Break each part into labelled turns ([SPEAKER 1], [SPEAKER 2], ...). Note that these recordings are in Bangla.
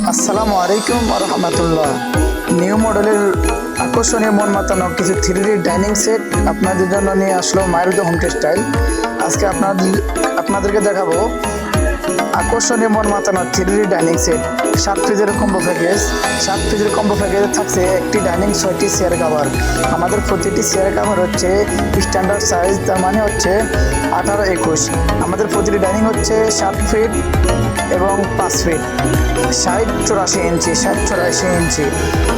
[SPEAKER 1] আসসালামু আলাইকুম রহমতুল্লাহ। নিউ মডেলের আকর্ষণীয় মন মাতানো কিছু 3D ডাইনিং সেট আপনাদের জন্য নিয়ে আসলো মারুতি হোম টেক্সটাইল। আজকে আপনাদেরকে দেখাবো আকর্ষণীয় মন মাতানো 3D ডাইনিং সেট। 7 পিসের কম্বো প্যাকেজ। 7 পিসের কম্বো প্যাকেজে থাকছে একটি ডাইনিং, 6টি চেয়ার কাভার। আমাদের প্রতিটি চেয়ার কাভার হচ্ছে স্ট্যান্ডার্ড সাইজ, তার মানে হচ্ছে 18-21। আমাদের প্রতিটি ডাইনিং হচ্ছে 7 ফিট এবং 5 ফিট, 60-84 ইঞ্চি, 60-84 ইঞ্চি।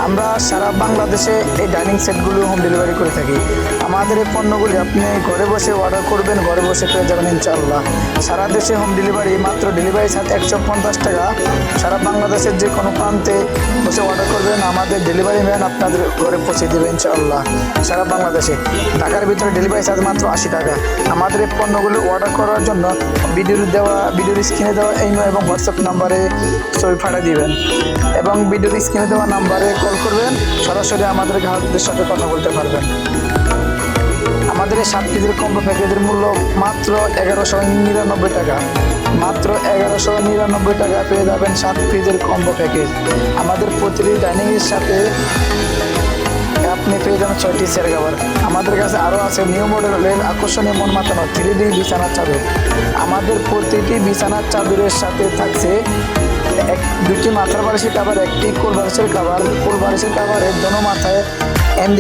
[SPEAKER 1] আমরা সারা বাংলাদেশে এই ডাইনিং সেটগুলো হোম ডেলিভারি করে থাকি। আমাদের এই পণ্যগুলি আপনি ঘরে বসে অর্ডার করবেন, ঘরে বসে পেয়ে যাবেন ইনশাআল্লাহ। সারা দেশে হোম ডেলিভারি, মাত্র ডেলিভারি চার্জ 150 টাকা। সারা বাংলাদেশের যে কোনো প্রান্তে বসে অর্ডার করবেন, আমাদের ডেলিভারি ম্যান আপনাদের ঘরে পৌঁছে দেবে ইনশাআল্লাহ। সারা বাংলাদেশে, ঢাকার ভিতরে ডেলিভারি চার্জ মাত্র 80 টাকা। আমাদের এই পণ্যগুলো অর্ডার করার জন্য ভিডিওর স্ক্রিনে দেওয়া ইমেল এবং হোয়াটসঅ্যাপ নাম্বারে ছবি পাঠিয়ে দিবেন এবং ভিডিওর স্ক্রিনে দেওয়া নাম্বারে কল করবেন, সরাসরি আমাদের গ্রাহকদের সাথে কথা বলতে পারবেন। আমাদের এই 7 পিসের কম্বো প্যাকেজের মূল্য মাত্র 1199 টাকা। মাত্র 1199 টাকা পেয়ে যাবেন 7 পিসের কম্বো প্যাকেজ। আমাদের প্রতিটি ডাইনিংয়ের সাথে আপনি পেয়ে যাবেন 6টি চেয়ার কাভার। আমাদের কাছে আরও আছে নিউ মডেলের আকর্ষণীয় মন মাতানো 3D বিছানার চাদর। আমাদের প্রতিটি বিছানার চাদরের সাথে থাকছে দুটি মাথার বালিশের কাভার, একটি কোল বালিশের কাভার। কোল বালিশের কাভারের দোনো মাথায়